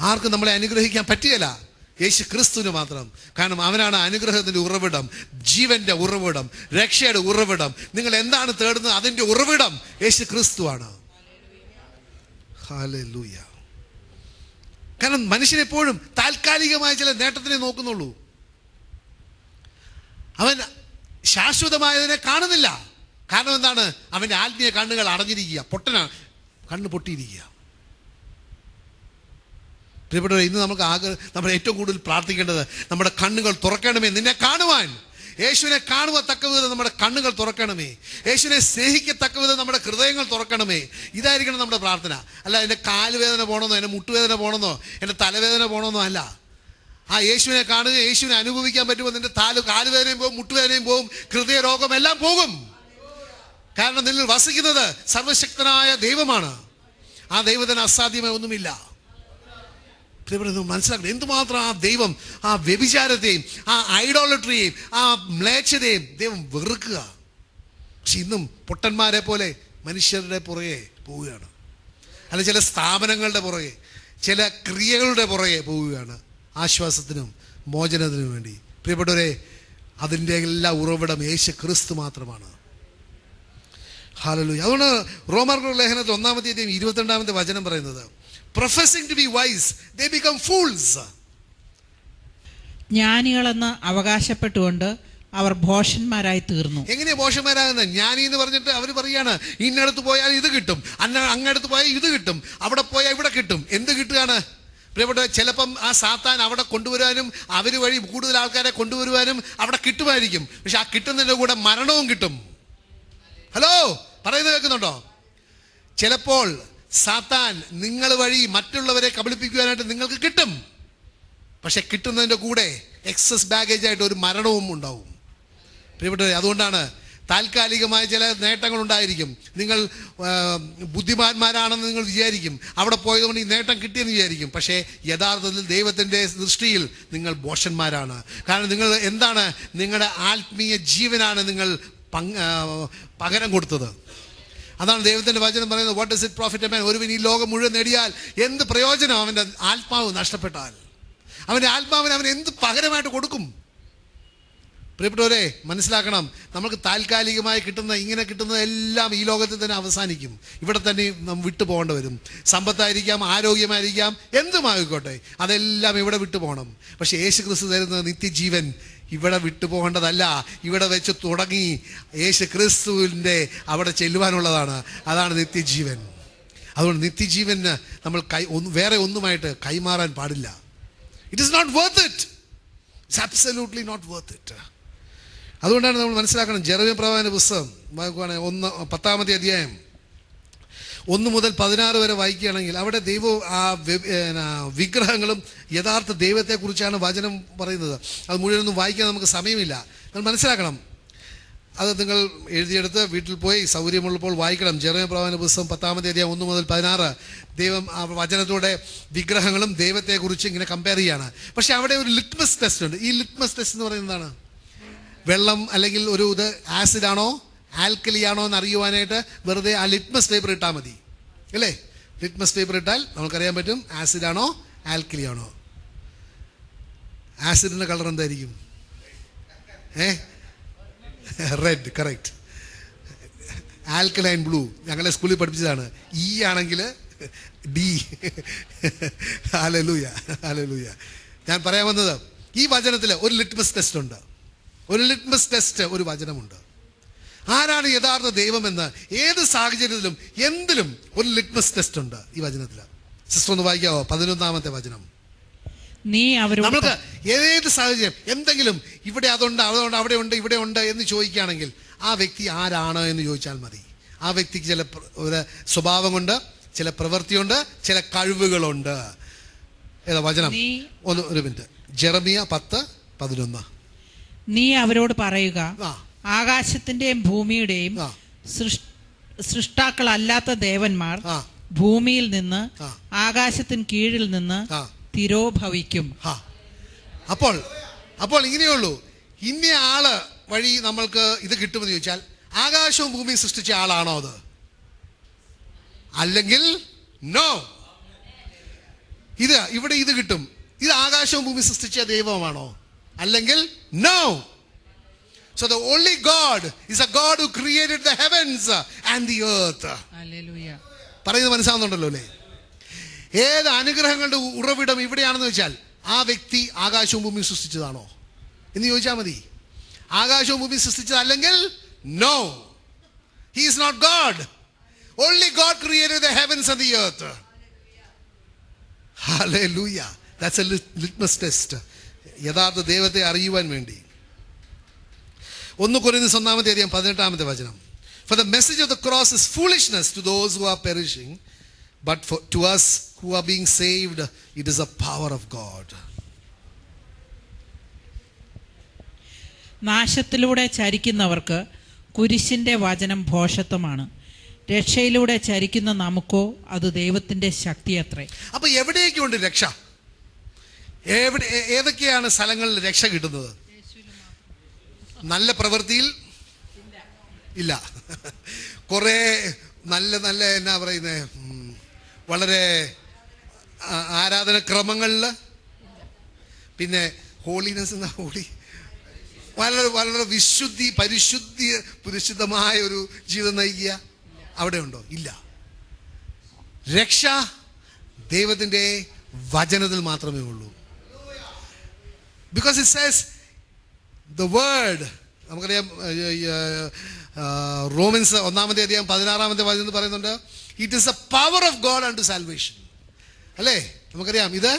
ആർക്കും നമ്മളെ അനുഗ്രഹിക്കാൻ പറ്റിയല്ല, യേശു ക്രിസ്തുവിന് മാത്രം. കാരണം അവനാണ് അനുഗ്രഹത്തിന്റെ ഉറവിടം, ജീവന്റെ ഉറവിടം, രക്ഷയുടെ ഉറവിടം. നിങ്ങൾ എന്താണ് തേടുന്നത്? അതിന്റെ ഉറവിടം യേശു ക്രിസ്തുവാണ്. ഹല്ലേലൂയ. കാരണം മനുഷ്യനെപ്പോഴും താൽക്കാലികമായ ചില നേട്ടത്തിനെ നോക്കുന്നുള്ളൂ. അവൻ ശാശ്വതമായതിനെ കാണുന്നില്ല. കാരണം എന്താണ്? അവന്റെ ആത്മീയ കണ്ണുകൾ അടഞ്ഞിരിക്കുക, കണ്ണ് പൊട്ടിയിരിക്കുക. പ്രിയപ്പെട്ടവരെ, ഇന്ന് നമ്മൾ ഏറ്റവും കൂടുതൽ പ്രാർത്ഥിക്കേണ്ടത് നമ്മുടെ കണ്ണുകൾ തുറക്കണമേ, നിന്നെ കാണുവാൻ. യേശുവിനെ കാണുവത്തക്ക വിധം നമ്മുടെ കണ്ണുകൾ തുറക്കണമേ. യേശുവിനെ സ്നേഹിക്കത്തക്ക വിധം നമ്മുടെ ഹൃദയങ്ങൾ തുറക്കണമേ. ഇതായിരിക്കണം നമ്മുടെ പ്രാർത്ഥന. അല്ല എൻ്റെ കാലുവേദന പോകണമെന്നോ, എൻ്റെ മുട്ടുവേദന പോകണമെന്നോ, എൻ്റെ തലവേദന പോകണമെന്നോ അല്ല. ആ യേശുവിനെ കാണുക, യേശുവിനെ അനുഭവിക്കാൻ പറ്റുമ്പോൾ നിന്റെ കാലുവേദനയും പോകും, മുട്ടുവേദനയും പോകും, ഹൃദയരോഗം എല്ലാം പോകും. കാരണം നിന്നിൽ വസിക്കുന്നത് സർവശക്തനായ ദൈവമാണ്. ആ ദൈവത്തിന് അസാധ്യമായ ഒന്നുമില്ല. മനസ്സിലാക്കണം എന്തുമാത്രം ആ ദൈവം ആ വ്യഭിചാരത്തെയും ആ ഐഡോളട്രിയെയും ആ മ്ലേച്ഛതയും ദൈവം വെറുക്കുക. പക്ഷെ ഇന്നും പൊട്ടന്മാരെ പോലെ മനുഷ്യരുടെ പുറകെ പോവുകയാണ്. അല്ല, ചില സ്ഥാപനങ്ങളുടെ പുറകെ, ചില ക്രിയകളുടെ പുറകെ പോവുകയാണ് ആശ്വാസത്തിനും മോചനത്തിനും വേണ്ടി. പ്രിയപ്പെട്ടവരെ, അതിൻ്റെ എല്ലാ ഉറവിടം യേശു ക്രിസ്തു മാത്രമാണ്. ഹല്ലേലൂയ. അതുകൊണ്ട് റോമർക്ക് ലേഖനത്തിൽ 1-ാമത്തെ അധ്യായം 22-ാമത്തെ വചനം പറയുന്നത്, professing to be wise they become fools. ജ്ഞാനികളെന്ന് അവകാശപ്പെട്ടുകൊണ്ട് അവർ ഭോഷന്മാരായി തീർന്നു. എങ്ങനെയാ ഭോഷന്മാരാകുന്നത്? ജ്ഞാനി എന്ന് പറഞ്ഞിട്ട് അവർ പറയാണ്, ഇന്നടത്ത് പോയാൽ ഇത് കിട്ടും, അങ്ങടുത്ത് പോയാൽ ഇത് കിട്ടും, അവിടെ പോയാൽ ഇവിടെ കിട്ടും. എന്ത് കിട്ടുകയാണ്? പ്രിയപ്പെട്ട, ചിലപ്പം ആ സാത്താൻ അവിടെ കൊണ്ടുവരാനും അവർ വഴി കൂടുതൽ ആൾക്കാരെ കൊണ്ടുവരുവാനും അവിടെ കിട്ടുമായിരിക്കും. പക്ഷെ ആ കിട്ടുന്നതിൻ്റെ കൂടെ മരണവും കിട്ടും. ഹലോ, പറയുന്നത് കേൾക്കുന്നുണ്ടോ? ചിലപ്പോൾ സാത്താൻ നിങ്ങൾ വഴി മറ്റുള്ളവരെ കബളിപ്പിക്കുവാനായിട്ട് നിങ്ങൾക്ക് കിട്ടും. പക്ഷെ കിട്ടുന്നതിൻ്റെ കൂടെ എക്സസ് ബാഗേജ് ആയിട്ട് ഒരു മരണവും ഉണ്ടാവും. പ്രിയപ്പെട്ടവരെ, അതുകൊണ്ടാണ് താൽക്കാലികമായ ചില നേട്ടങ്ങൾ ഉണ്ടായിരിക്കും. നിങ്ങൾ ബുദ്ധിമാന്മാരാണെന്ന് നിങ്ങൾ വിചാരിക്കും, അവിടെ പോയതുകൊണ്ട് ഈ നേട്ടം കിട്ടിയെന്ന് വിചാരിക്കും. പക്ഷേ യഥാർത്ഥത്തിൽ ദൈവത്തിൻ്റെ ദൃഷ്ടിയിൽ നിങ്ങൾ ഭോഷന്മാരാണ്. കാരണം നിങ്ങൾ എന്താണ്? നിങ്ങളുടെ ആത്മീയ ജീവനാണ് നിങ്ങൾ പകരം കൊടുത്തത്. അതാണ് ദൈവത്തിൻ്റെ വചനം പറയുന്നത്, what does it profit a man? ഒരുവൻ ഈ ലോകം മുഴുവൻ നേടിയാൽ എന്ത് പ്രയോജനം അവൻ്റെ ആത്മാവ് നഷ്ടപ്പെട്ടാൽ? അവൻ്റെ ആത്മാവിന് അവൻ എന്ത് പകരമായിട്ട് കൊടുക്കും? പ്രിയപ്പെട്ടവരെ, മനസ്സിലാക്കണം, നമുക്ക് താൽക്കാലികമായി ഇങ്ങനെ കിട്ടുന്നതെല്ലാം ഈ ലോകത്തിൽ തന്നെ അവസാനിക്കും. ഇവിടെ തന്നെ നാം വിട്ടു പോകേണ്ടി വരും. സമ്പത്തായിരിക്കാം, ആരോഗ്യമായിരിക്കാം, എന്തുമായിക്കോട്ടെ, അതെല്ലാം ഇവിടെ വിട്ടു പോകണം. പക്ഷേ യേശു ക്രിസ്തു തരുന്ന നിത്യജീവൻ ഇവിടെ വിട്ടുപോകേണ്ടതല്ല, ഇവിടെ വെച്ച് തുടങ്ങി യേശു ക്രിസ്തുവിൻ്റെ അവിടെ ചെല്ലുവാനുള്ളതാണ്. അതാണ് നിത്യജീവൻ. അതുകൊണ്ട് നിത്യജീവന് നമ്മൾ വേറെ ഒന്നുമായിട്ട് കൈമാറാൻ പാടില്ല. It is not worth it. It's absolutely not worth it. അതുകൊണ്ടാണ് നമ്മൾ മനസ്സിലാക്കണം, ജെറമ്യ പ്രവാചകന്റെ പുസ്തകം വായിക്കുകയാണെങ്കിൽ 10-ാമത്തെ അധ്യായം 1 മുതൽ 16 വരെ വായിക്കുകയാണെങ്കിൽ അവിടെ വിഗ്രഹങ്ങളും യഥാർത്ഥ ദൈവത്തെക്കുറിച്ചാണ് വചനം പറയുന്നത്. അത് മുഴുവനൊന്നും വായിക്കാൻ നമുക്ക് സമയമില്ല. നിങ്ങൾ മനസ്സിലാക്കണം, അത് നിങ്ങൾ എഴുതിയെടുത്ത് വീട്ടിൽ പോയി സൗകര്യമുള്ളപ്പോൾ വായിക്കണം. ജെറമ്യ പ്രവാചകന്റെ പുസ്തകം 10-ാമത്തെ അധ്യായം 1 മുതൽ 16. ദൈവം ആ വചനത്തോടെ വിഗ്രഹങ്ങളും ദൈവത്തെക്കുറിച്ച് ഇങ്ങനെ കമ്പയർ ചെയ്യാണ്. പക്ഷെ അവിടെ ഒരു ലിറ്റ്മസ് ടെസ്റ്റ് ഉണ്ട്. ഈ ലിറ്റ്മസ് ടെസ്റ്റ് എന്ന് പറയുന്നത് എന്താണ്? വെള്ളം അല്ലെങ്കിൽ ഒരു ആസിഡാണോ ആൽക്കലി ആണോ എന്ന് അറിയുവാനായിട്ട് വെറുതെ ആ ലിറ്റ്മസ് പേപ്പർ ഇട്ടാൽ മതി, അല്ലേ? ലിറ്റ്മസ് പേപ്പർ ഇട്ടാൽ നമുക്കറിയാൻ പറ്റും ആസിഡ് ആണോ ആൽക്കലി ആണോ. ആസിഡിൻ്റെ കളർ എന്തായിരിക്കും? Red, correct. ആൽക്കലൈൻ ബ്ലൂ ഞങ്ങളെ സ്കൂളിൽ പഠിപ്പിച്ചതാണ്. ഇ ആണെങ്കിൽ ഡി. Hallelujah, hallelujah. ഞാൻ പറയാൻ വന്നത്, ഈ വചനത്തിൽ ഒരു ലിറ്റ്മസ് ടെസ്റ്റ് ഉണ്ട്. ഒരു ലിറ്റ്മസ് ടെസ്റ്റ്, ഒരു വചനമുണ്ട്. ആരാണ് യഥാർത്ഥ ദൈവമെന്ന് ഏത് സാഹചര്യത്തിലും എന്തിലും ഒരു ലിറ്റ്മസ് ടെസ്റ്റ് ഉണ്ട് ഈ വചനത്തിൽ. സിസ്റ്റർ ഒന്ന് വായിക്കാവോ 11-ാമത്തെ വചനം? നീ അവരോട് നമുക്ക് ഏത് സാഹചര്യം എന്തെങ്കിലും ഇവിടെ അതുണ്ട് അവിടെ ഉണ്ട് ഇവിടെ ഉണ്ട് എന്ന് ചോദിക്കുകയാണെങ്കിൽ ആ വ്യക്തി ആരാണ് എന്ന് ചോദിച്ചാൽ മതി. ആ വ്യക്തിക്ക് ചില ഒരു സ്വഭാവമുണ്ട്, ചില പ്രവൃത്തിയുണ്ട്, ചില കഴിവുകളുണ്ട്. ഏതാ വചനം? ഒരു മിനിറ്റ്. ജെറമിയ 10:11. നീ അവരോട് പറയുക, ആ, ആകാശത്തിന്റെയും ഭൂമിയുടെയും ആ, സൃഷ്ടാക്കളല്ലാത്ത ദേവന്മാർ ആ, ഭൂമിയിൽ നിന്ന് ആ, ആകാശത്തിന് കീഴിൽ നിന്ന് ആ. തിരോഭവിക്കും. അപ്പോൾ ഇങ്ങനെയുള്ളൂ. ഇന്ന ആള് വഴി നമ്മൾക്ക് ഇത് കിട്ടുമെന്ന് ചോദിച്ചാൽ ആകാശവും ഭൂമിയും സൃഷ്ടിച്ച ആളാണോ അത്? അല്ലെങ്കിൽ നോ. ഇവിടെ ഇത് കിട്ടും. ഇത് ആകാശവും ഭൂമി സൃഷ്ടിച്ച ദൈവമാണോ? അല്ലെങ്കിൽ no. So the only God is a God who created the heavens and the earth. Hallelujah. പറയുന്നത് മനസ്സിലാവുന്നുണ്ടല്ലോ അല്ലേ? ഏത് അനുഗ്രഹങ്ങളുടെ ഉറവിടം ഇവിടെയാണെന്ന് വെച്ചാൽ ആ വ്യക്തി ആകാശവും ഭൂമിയും സൃഷ്ടിച്ചതാണോ എന്ന് ചോദിച്ചാൽ മതി. ആകാശവും ഭൂമിയും സൃഷ്ടിച്ചതല്ലെങ്കിൽ no, he is not God. Only God created the heavens and the earth. Hallelujah. That's a litmus test. യഥാർത്ഥ ദൈവത്തെ അറിയുവാൻ വേണ്ടി. 1 Corinthians 1:18 വചനം. For the message of the cross is foolishness to those who are perishing, but to us who are being saved, it is a power of God. നാശത്തിലൂടെ ചരിക്കുന്നവർക്ക് കുരിശിന്റെ വചനം ഭോഷത്വമാണ്, രക്ഷയിലൂടെ ചരിക്കുന്ന നമുക്കോ അത് ദൈവത്തിന്റെ ശക്തിയത്രേ. അപ്പൊ എവിടേക്കുണ്ട് രക്ഷ? ഏതൊക്കെയാണ് സ്ഥലങ്ങളിൽ രക്ഷ കിട്ടുന്നത്? നല്ല പ്രവൃത്തിയിൽ ഇല്ല. കുറെ നല്ല നല്ല എന്നാ പറയുന്നത്, വളരെ ആരാധനക്രമങ്ങളിൽ, പിന്നെ ഹോളിനെസ് എന്ന വളരെ വളരെ പരിശുദ്ധമായ ഒരു ജീവിതം നയിക്കുക, അവിടെ ഉണ്ടോ? ഇല്ല. രക്ഷ ദൈവത്തിൻ്റെ വചനത്തിൽ മാത്രമേ ഉള്ളൂ. Because it says the word. നമുക്കറിയാം റോമൻസ് 1:16 വചനം പറയുന്നുണ്ട്, it is a power of God unto salvation. അല്ലേ? നമുക്കറിയാം ഇത്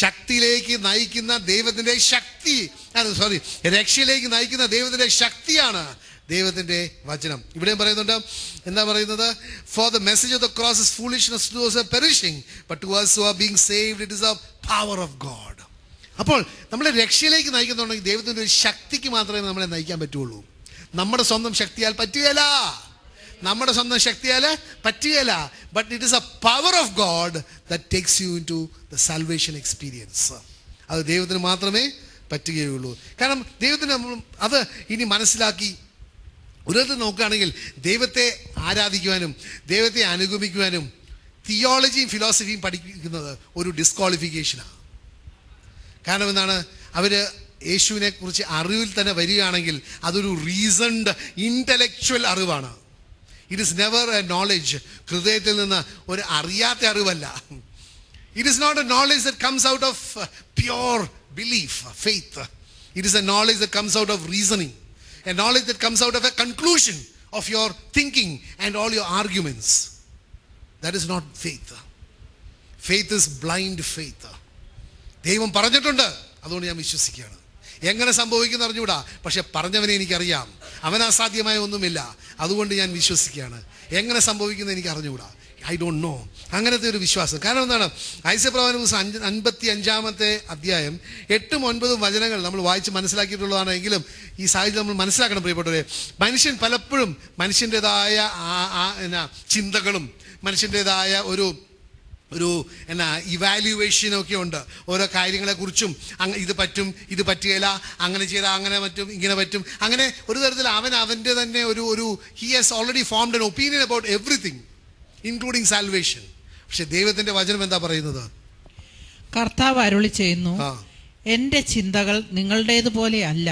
ശക്തിയിലേക്ക് നയിക്കുന്ന ദൈവത്തിൻ്റെ ശക്തി, രക്ഷയിലേക്ക് നയിക്കുന്ന ദൈവത്തിൻ്റെ ശക്തിയാണ് ദൈവത്തിൻ്റെ വചനം. ഇവിടെയും പറയുന്നുണ്ട്, എന്താ പറയുന്നത്? For the message of the cross is foolishness to those who are perishing, but to us who are being saved it is a power of God. അപ്പോൾ നമ്മളെ രക്ഷയിലേക്ക് നയിക്കുന്നുണ്ടെങ്കിൽ ദൈവത്തിൻ്റെ ഒരു ശക്തിക്ക് മാത്രമേ നമ്മളെ നയിക്കാൻ പറ്റുള്ളൂ. നമ്മുടെ സ്വന്തം ശക്തിയാൽ പറ്റുകയില്ല. നമ്മുടെ സ്വന്തം ശക്തിയാൽ പറ്റുകയില്ല. But it is a power of God that takes you into the salvation experience. അത് ദൈവത്തിന് മാത്രമേ പറ്റുകയുള്ളൂ. കാരണം ദൈവത്തിന് നമ്മൾ അത് ഇനി മനസ്സിലാക്കി ഒരിടത്ത് നോക്കുകയാണെങ്കിൽ ദൈവത്തെ ആരാധിക്കുവാനും ദൈവത്തെ അനുഗമിക്കുവാനും തിയോളജിയും ഫിലോസഫിയും പഠിക്കുന്നത് ഒരു ഡിസ്ക്വാളിഫിക്കേഷനാണ്. കാരണം എന്താണ്? അവർ യേശുവിനെ കുറിച്ച് അറിവിൽ തന്നെ വരികയാണെങ്കിൽ അതൊരു റീസൺഡ് ഇൻ്റലക്ച്വൽ അറിവാണ്. It is never a knowledge, ഹൃദയത്തിൽ നിന്ന് ഒരു അറിയാത്ത അറിവല്ല. It is not a knowledge that comes out of pure belief, faith. It is a knowledge that comes out of reasoning, a knowledge that comes out of a conclusion of your thinking and all your arguments. That is not faith. Faith is blind faith. ദൈവം പറഞ്ഞിട്ടുണ്ട്, അതുകൊണ്ട് ഞാൻ വിശ്വസിക്കുകയാണ്. എങ്ങനെ സംഭവിക്കുന്ന അറിഞ്ഞുകൂടാ, പക്ഷെ പറഞ്ഞവനെ എനിക്കറിയാം. അവന് അസാധ്യമായ ഒന്നുമില്ല, അതുകൊണ്ട് ഞാൻ വിശ്വസിക്കുകയാണ്. എങ്ങനെ സംഭവിക്കുന്നത് എനിക്ക് അറിഞ്ഞുകൂടാ, ഐ ഡോണ്ട് നോ. അങ്ങനത്തെ ഒരു വിശ്വാസം. കാരണം എന്താണ്? ഐസപ്രവചനം 55-ാമത്തെ അധ്യായം 8-9 വചനങ്ങൾ നമ്മൾ വായിച്ച് മനസ്സിലാക്കിയിട്ടുള്ളതാണ്. എങ്കിലും ഈ സാഹചര്യം നമ്മൾ മനസ്സിലാക്കണം പ്രിയപ്പെട്ടവരെ. മനുഷ്യൻ പലപ്പോഴും മനുഷ്യൻ്റെതായ ചിന്തകളും മനുഷ്യൻ്റെതായ ഒരു ഒരു എന്നാ ഇവാലുവേഷനൊക്കെ ഉണ്ട് ഓരോ കാര്യങ്ങളെക്കുറിച്ചും. ഇത് പറ്റും, ഇത് പറ്റുകയില്ല, അങ്ങനെ ചെയ്താൽ അങ്ങനെ പറ്റും, ഇങ്ങനെ പറ്റും, അങ്ങനെ ഒരു തരത്തിൽ അവൻ്റെ തന്നെ ഒരു he has already formed N opinion about everything including salvation. പക്ഷെ ദൈവത്തിൻ്റെ വചനം എന്താ പറയുന്നത്? കർത്താവ് അരുളി ചെയ്യുന്നു, എന്റെ ചിന്തകൾ നിങ്ങളുടേതുപോലെ അല്ല,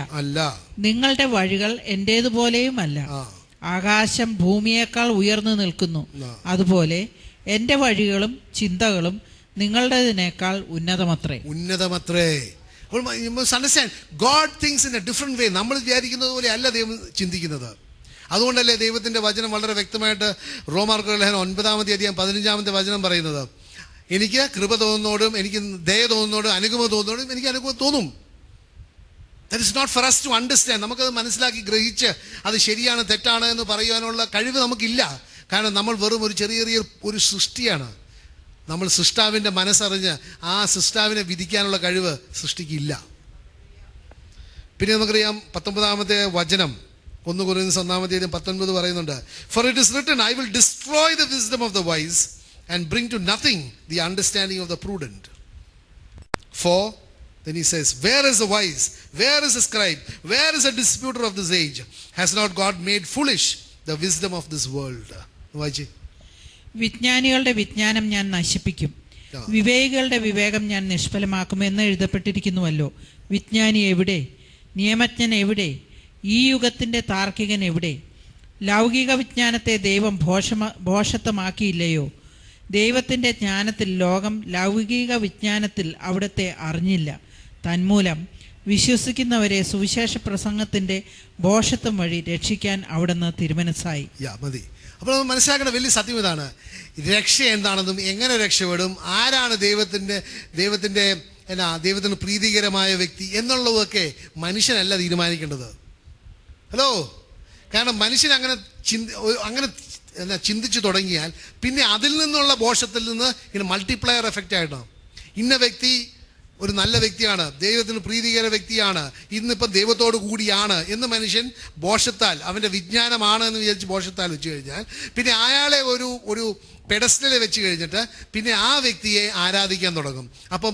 നിങ്ങളുടെ വഴികൾ എന്റേതുപോലെയും അല്ല. ആകാശം ഭൂമിയേക്കാൾ ഉയർന്നു നിൽക്കുന്നു, അതുപോലെ എന്റെ വഴികളും ചിന്തകളും നിങ്ങളുടേതിനേക്കാൾ ഉന്നതമത്രേ. God thinks in a different way. നമ്മൾ വിചാരിക്കുന്നത് പോലെ അല്ല ദൈവം ചിന്തിക്കുന്നത്. അതുകൊണ്ടല്ലേ ദൈവത്തിന്റെ വചനം വളരെ വ്യക്തമായിട്ട് റോമാർക്കുകളുടെ ലേഖനം 9-ാമത്തെ അധ്യായം 15-ാമത്തെ വചനം പറയുന്നത്, എനിക്ക് കൃപ തോന്നുന്നതോടും എനിക്ക് ദയ തോന്നുന്നതോടും അനുകമ്പ തോന്നുന്നതോടും എനിക്ക് അനുകമ്പ തോന്നും. That is not for us to understand. നമുക്കത് മനസ്സിലാക്കി ഗ്രഹിച്ച് അത് ശരിയാണ് തെറ്റാണ് എന്ന് പറയാനുള്ള കഴിവ് നമുക്കില്ല. കാരണം നമ്മൾ വെറും ഒരു ചെറിയ ഒരു സൃഷ്ടിയാണ്. നമ്മൾ സൃഷ്ടാവിൻ്റെ മനസ്സറിഞ്ഞ് ആ സൃഷ്ടാവിനെ വിധിക്കാനുള്ള കഴിവ് സൃഷ്ടിക്കില്ല. പിന്നെ നമുക്കറിയാം 19-ാമത്തെ വചനം 1 കൊരിന്ത്യർ 1-19 പറയുന്നുണ്ട്, for it is written, I will destroy the wisdom of the wise and bring to nothing the understanding of the prudent. For then he says, where is the wise, where is the scribe, where is the disputer of this age? Has not God made foolish the wisdom of this world? വിജ്ഞാനികളുടെ വിജ്ഞാനം ഞാൻ നശിപ്പിക്കും, വിവേകികളുടെ വിവേകം ഞാൻ നിഷ്ഫലമാക്കും എന്ന് എഴുതപ്പെട്ടിരിക്കുന്നുവല്ലോ. വിജ്ഞാനി എവിടെ? നിയമജ്ഞൻ എവിടെ? ഈ യുഗത്തിന്റെ താർക്കികൻ എവിടെ? ലൗകിക വിജ്ഞാനത്തെ ദൈവം ഭോഷത്വമാക്കിയില്ലയോ? ദൈവത്തിൻ്റെ ജ്ഞാനത്തിൽ ലോകം ലൗകിക വിജ്ഞാനത്തിൽ അവിടുത്തെ അറിഞ്ഞില്ല. തന്മൂലം വിശ്വസിക്കുന്നവരെ സുവിശേഷ പ്രസംഗത്തിൻ്റെ ഭോഷത്വം വഴി രക്ഷിക്കാൻ അവിടുന്ന് തിരുമനസ്സായി. മതി. അപ്പോൾ നമ്മൾ മനസ്സിലാക്കേണ്ട വലിയ സത്യം ഇതാണ്. രക്ഷ എന്താണെന്നും എങ്ങനെ രക്ഷപ്പെടും, ആരാണ് ദൈവത്തിന് പ്രീതികരമായ വ്യക്തി എന്നുള്ളതൊക്കെ മനുഷ്യനല്ല തീരുമാനിക്കേണ്ടത്. ഹലോ, കാരണം മനുഷ്യൻ അങ്ങനെ ചിന്തിച്ചു തുടങ്ങിയാൽ പിന്നെ അതിൽ നിന്നുള്ള ഭോഷത്തിൽ നിന്ന് ഇങ്ങനെ മൾട്ടിപ്ലയർ എഫക്റ്റ് ആയിട്ടാണ്. ഇന്ന വ്യക്തി ഒരു നല്ല വ്യക്തിയാണ്, ദൈവത്തിന് പ്രീതികര വ്യക്തിയാണ്, ഇന്നിപ്പം ദൈവത്തോട് കൂടിയാണ് എന്ന് മനുഷ്യൻ ഭോഷത്താൽ, അവൻ്റെ വിജ്ഞാനമാണ് എന്ന് വിചാരിച്ച് ഭോഷത്താൽ വെച്ച് കഴിഞ്ഞാൽ പിന്നെ അയാളെ ഒരു പെഡസ്റ്റലിൽ വെച്ച് കഴിഞ്ഞിട്ട് പിന്നെ ആ വ്യക്തിയെ ആരാധിക്കാൻ തുടങ്ങും. അപ്പം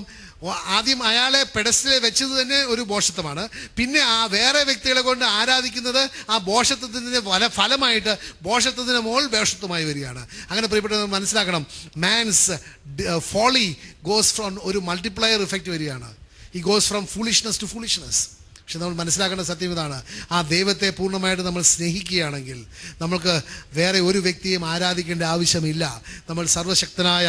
ആദ്യം അയാളെ പെഡസ്റ്റലിൽ വെച്ചത് തന്നെ ഒരു ഭോഷത്വമാണ്. പിന്നെ ആ വേറെ വ്യക്തികളെ കൊണ്ട് ആരാധിക്കുന്നത് ആ ഭോഷത്വത്തിൻ്റെ ഫലമായിട്ട് ഭോഷത്വത്തിന് മുകൾ ഭോഷത്വമായി വരികയാണ്. അങ്ങനെ പ്രിയപ്പെട്ടവർ മനസ്സിലാക്കണം, മാൻസ് ഫോളി ഗോസ് ഫ്രം ഒരു മൾട്ടിപ്ലയർ ഇഫക്റ്റ് വരികയാണ്. ഈ goes from foolishness to foolishness. പക്ഷെ നമ്മൾ മനസ്സിലാക്കേണ്ട സത്യം ഇതാണ്, ആ ദൈവത്തെ പൂർണ്ണമായിട്ട് നമ്മൾ സ്നേഹിക്കുകയാണെങ്കിൽ നമ്മൾക്ക് വേറെ ഒരു വ്യക്തിയും ആരാധിക്കേണ്ട ആവശ്യമില്ല. നമ്മൾ സർവശക്തനായ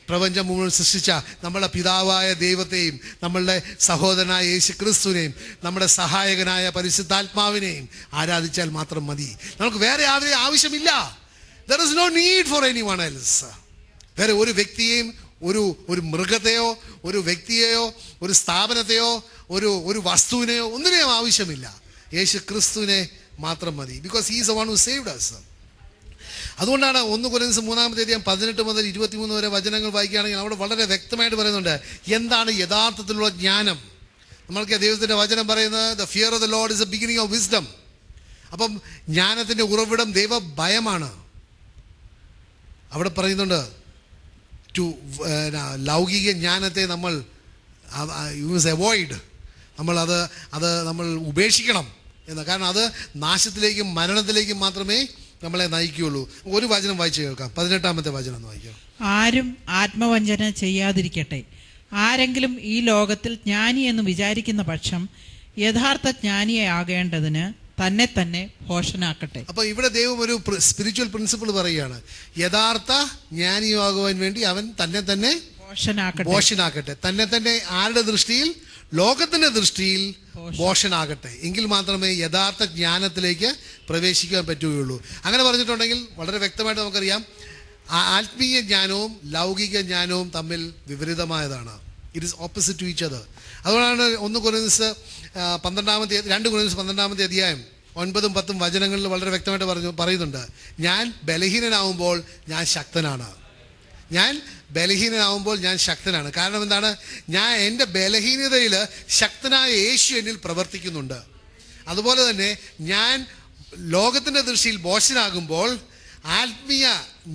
പ്രപഞ്ചം മുഴുവൻ സൃഷ്ടിച്ച നമ്മുടെ പിതാവായ ദൈവത്തെയും നമ്മളുടെ സഹോദരനായ യേശു ക്രിസ്തുവിനെയും നമ്മുടെ സഹായകനായ പരിശുദ്ധാത്മാവിനെയും ആരാധിച്ചാൽ മാത്രം മതി. നമുക്ക് വേറെ ആരെയും ആവശ്യമില്ല. There is no need for anyone else. വേറെ ഒരു വ്യക്തിയെയും ഒരു മൃഗത്തെയോ ഒരു വ്യക്തിയെയോ ഒരു സ്ഥാപനത്തെയോ ഒരു വസ്തുവിനെയോ ഒന്നിനെയും ആവശ്യമില്ല. യേശു ക്രിസ്തുവിനെ മാത്രം മതി. Because he is the one who saved us. അതുകൊണ്ടാണ് 1 കൊരിന്ത്യർ 3-ാമത്തെ അധ്യായം 18 മുതൽ 23 വരെ വചനങ്ങൾ വായിക്കുകയാണെങ്കിൽ അവിടെ വളരെ വ്യക്തമായിട്ട് പറയുന്നുണ്ട് എന്താണ് യഥാർത്ഥത്തിലുള്ള ജ്ഞാനം. നമ്മൾക്ക് ദൈവത്തിൻ്റെ വചനം പറയുന്നത് the fear of the Lord is the beginning of wisdom. അപ്പം ജ്ഞാനത്തിൻ്റെ ഉറവിടം ദൈവഭയമാണ്. അവിടെ പറയുന്നുണ്ട് ലൗകിക ജ്ഞാനത്തെ നമ്മൾ അവോയ്ഡ്, നമ്മൾ ഉപേക്ഷിക്കണം എന്ന്. കാരണം അത് നാശത്തിലേക്കും മരണത്തിലേക്കും മാത്രമേ നമ്മളെ നയിക്കുകയുള്ളൂ. ഒരു വചനം വായിച്ചു കേൾക്കാം, 18-ാമത്തെ വചനം ഒന്ന് വായിക്കാം. ആരും ആത്മവഞ്ചന ചെയ്യാതിരിക്കട്ടെ. ആരെങ്കിലും ഈ ലോകത്തിൽ ജ്ഞാനി എന്ന് വിചാരിക്കുന്ന പക്ഷം യഥാർത്ഥ ജ്ഞാനിയെ ആകേണ്ടതിന് തന്നെ ഭോഷനാക്കട്ടെ. അപ്പൊ ഇവിടെ ദൈവം ഒരു സ്പിരിച്വൽ പ്രിൻസിപ്പിൾ പറയുകയാണ്, യഥാർത്ഥ ജ്ഞാനിയാകുവാൻ വേണ്ടി അവൻ തന്നെ ഭോഷനാക്കട്ടെ. തന്നെ ആരുടെ ദൃഷ്ടിയിൽ? ലോകത്തിന്റെ ദൃഷ്ടിയിൽ ഭോഷനാകട്ടെ. എങ്കിൽ മാത്രമേ യഥാർത്ഥ ജ്ഞാനത്തിലേക്ക് പ്രവേശിക്കാൻ പറ്റുകയുള്ളൂ. അങ്ങനെ പറഞ്ഞിട്ടുണ്ടെങ്കിൽ വളരെ വ്യക്തമായിട്ട് നമുക്കറിയാം, ആത്മീയ ജ്ഞാനവും ലൗകിക ജ്ഞാനവും തമ്മിൽ വിപരീതമായതാണ്. It is opposite to each other. അതുകൊണ്ടാണ് 2 കൊരിന്ത്യർ 12-ാമത്തെ അധ്യായം 9-10 വചനങ്ങളിൽ വളരെ വ്യക്തമായിട്ട് പറയുന്നുണ്ട്, ഞാൻ ബലഹീനനാവുമ്പോൾ ഞാൻ ശക്തനാണ്. കാരണം എന്താണ്? ഞാൻ എൻ്റെ ബലഹീനതയിൽ ശക്തനായ യേശു എന്നിൽ പ്രവർത്തിക്കുന്നുണ്ട്. അതുപോലെ തന്നെ ഞാൻ ലോകത്തിൻ്റെ ദൃഷ്ടിയിൽ ഭോഷനാകുമ്പോൾ ആത്മീയ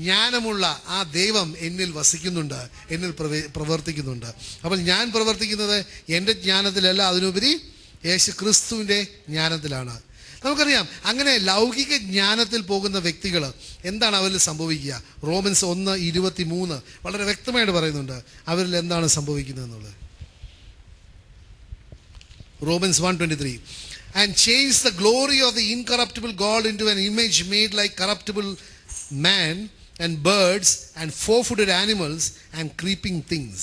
ജ്ഞാനമുള്ള ആ ദൈവം എന്നിൽ വസിക്കുന്നുണ്ട്, എന്നിൽ പ്രവർത്തിക്കുന്നുണ്ട്. അപ്പോൾ ഞാൻ പ്രവർത്തിക്കുന്നത് എൻ്റെ ജ്ഞാനത്തിലല്ല, അതിനുപരി യേശു ക്രിസ്തുവിൻ്റെ ജ്ഞാനത്തിലാണ്. നമുക്കറിയാം, അങ്ങനെ ലൗകിക ജ്ഞാനത്തിൽ പോകുന്ന വ്യക്തികൾ എന്താണ് അവരിൽ സംഭവിക്കുക? റോമൻസ് 1:23 വളരെ വ്യക്തമായിട്ട് പറയുന്നുണ്ട് അവരിൽ എന്താണ് സംഭവിക്കുന്നത് എന്നുള്ളത്. Romans 1:23 and change the glory of the incorruptible God into an image made like corruptible man and birds and four-footed animals and creeping things.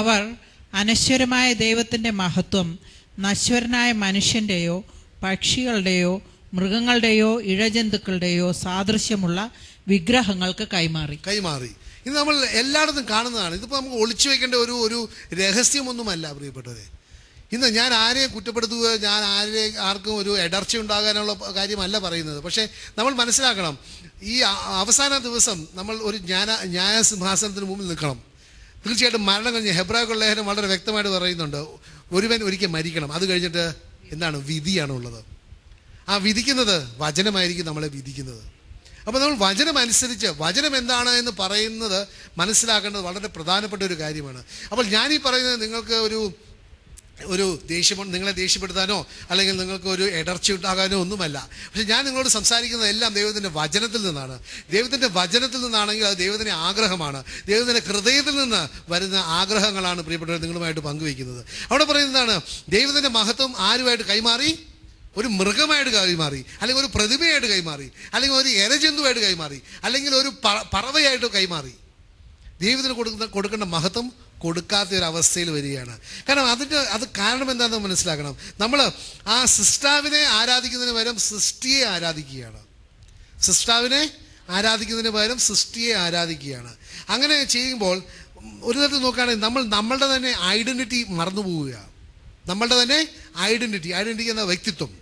അവർ അനശ്വരമായ ദൈവത്തിൻ്റെ മഹത്വം നശ്വരനായ മനുഷ്യൻ്റെയോ പക്ഷികളുടെയോ മൃഗങ്ങളുടെയോ ഇഴജന്തുക്കളുടെയോ സാദൃശ്യമുള്ള വിഗ്രഹങ്ങൾക്ക് കൈമാറി. ഇത് നമ്മൾ എല്ലായിടത്തും കാണുന്നതാണ്. ഇതിപ്പോൾ നമുക്ക് ഒളിച്ചു വെക്കേണ്ട ഒരു രഹസ്യമൊന്നുമല്ല പ്രിയപ്പെട്ടവരെ. ഇന്ന് ഞാൻ ആരെയും കുറ്റപ്പെടുത്തുക, ഞാൻ ആർക്കും ഒരു ഇടർച്ച ഉണ്ടാകാനുള്ള കാര്യമല്ല പറയുന്നത്. പക്ഷേ നമ്മൾ മനസ്സിലാക്കണം, ഈ അവസാന ദിവസം നമ്മൾ ഒരു ന്യായസിംഹാസനത്തിന് മുമ്പിൽ നിൽക്കണം. തീർച്ചയായിട്ടും മരണം കഴിഞ്ഞ് ഹെബ്രായർക്കുള്ള ലേഖനം വളരെ വ്യക്തമായിട്ട് പറയുന്നുണ്ട്, ഒരുവൻ ഒരിക്കൽ മരിക്കണം. അത് കഴിഞ്ഞിട്ട് എന്താണ്? വിധിയാണുള്ളത്. ആ വിധിക്കുന്നത് വചനമായിരിക്കും നമ്മളെ വിധിക്കുന്നത്. അപ്പോൾ നമ്മൾ വചനം അനുസരിച്ച് വചനം എന്താണ് എന്ന് പറയുന്നത് മനസ്സിലാക്കേണ്ടത് വളരെ പ്രധാനപ്പെട്ട ഒരു കാര്യമാണ്. അപ്പോൾ ഞാനീ പറയുന്നത് നിങ്ങൾക്ക് നിങ്ങളെ ദേഷ്യപ്പെടുത്താനോ അല്ലെങ്കിൽ നിങ്ങൾക്ക് ഒരു ഇടർച്ച ഉണ്ടാകാനോ ഒന്നുമല്ല. പക്ഷെ ഞാൻ നിങ്ങളോട് സംസാരിക്കുന്നത് എല്ലാം ദൈവത്തിൻ്റെ വചനത്തിൽ നിന്നാണ്. ദൈവത്തിൻ്റെ വചനത്തിൽ നിന്നാണെങ്കിൽ അത് ദൈവത്തിൻ്റെ ആഗ്രഹമാണ്, ദൈവത്തിൻ്റെ ഹൃദയത്തിൽ നിന്ന് വരുന്ന ആഗ്രഹങ്ങളാണ് പ്രിയപ്പെട്ടവർ നിങ്ങളുമായിട്ട് പങ്കുവയ്ക്കുന്നത്. അവിടെ പറയുന്നതാണ്, ദൈവത്തിൻ്റെ മഹത്വം ആരുമായിട്ട് കൈമാറി? ഒരു മൃഗമായിട്ട് കൈമാറി, അല്ലെങ്കിൽ ഒരു പ്രതിമയായിട്ട് കൈമാറി, അല്ലെങ്കിൽ ഒരു ഇരജന്തുവായിട്ട് കൈമാറി, അല്ലെങ്കിൽ ഒരു പറവയായിട്ട് കൈമാറി. ദൈവത്തിന് കൊടുക്കേണ്ട മഹത്വം കൊടുക്കാത്ത ഒരു അവസ്ഥയിൽ വരികയാണ്. കാരണം അത് കാരണം എന്താണെന്ന് മനസ്സിലാക്കണം. നമ്മൾ ആ സൃഷ്ടാവിനെ ആരാധിക്കുന്നതിന് പകരം സൃഷ്ടിയെ ആരാധിക്കുകയാണ്. സൃഷ്ടിയെ ആരാധിക്കുകയാണ്. അങ്ങനെ ചെയ്യുമ്പോൾ ഒരു തരത്തിൽ നോക്കുകയാണെങ്കിൽ നമ്മളുടെ തന്നെ ഐഡന്റിറ്റി മറന്നു പോവുകയാണ്. നമ്മളുടെ തന്നെ ഐഡന്റിറ്റി എന്ന വ്യക്തിത്വം,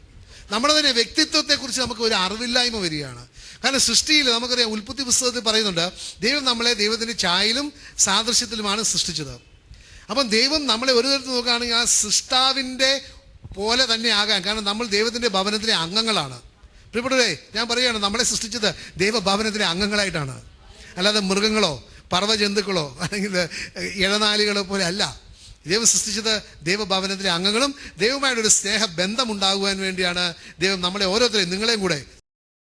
നമ്മുടെ തന്നെ വ്യക്തിത്വത്തെക്കുറിച്ച് നമുക്ക് ഒരു അറിവില്ലായ്മ വരികയാണ്. കാരണം സൃഷ്ടിയിൽ നമുക്കറിയാം, ഉൽപ്പത്തി പുസ്തകത്തിൽ പറയുന്നുണ്ട്, ദൈവം നമ്മളെ ദൈവത്തിൻ്റെ ഛായയിലും സാദൃശ്യത്തിലുമാണ് സൃഷ്ടിച്ചത്. അപ്പം ദൈവം നമ്മളെ ഒരു തരത്തിൽ നോക്കുകയാണെങ്കിൽ ആ സൃഷ്ടാവിൻ്റെ പോലെ തന്നെ ആകാൻ, കാരണം നമ്മൾ ദൈവത്തിൻ്റെ ഭവനത്തിലെ അംഗങ്ങളാണ്. പ്രിയപ്പെട്ടവരെ, ഞാൻ പറയുകയാണ്, നമ്മളെ സൃഷ്ടിച്ചത് ദൈവഭവനത്തിലെ അംഗങ്ങളായിട്ടാണ്, അല്ലാതെ മൃഗങ്ങളോ പർവ്വജന്തുക്കളോ അല്ലെങ്കിൽ ഇഴനാലികളോ പോലെ അല്ല. ദൈവം സൃഷ്ടിച്ചത് ദൈവഭവനത്തിലെ അംഗങ്ങളും ദൈവമായിട്ടൊരു സ്നേഹബന്ധം ഉണ്ടാകുവാൻ വേണ്ടിയാണ് ദൈവം നമ്മളെ ഓരോരുത്തരെയും, നിങ്ങളെയും കൂടെ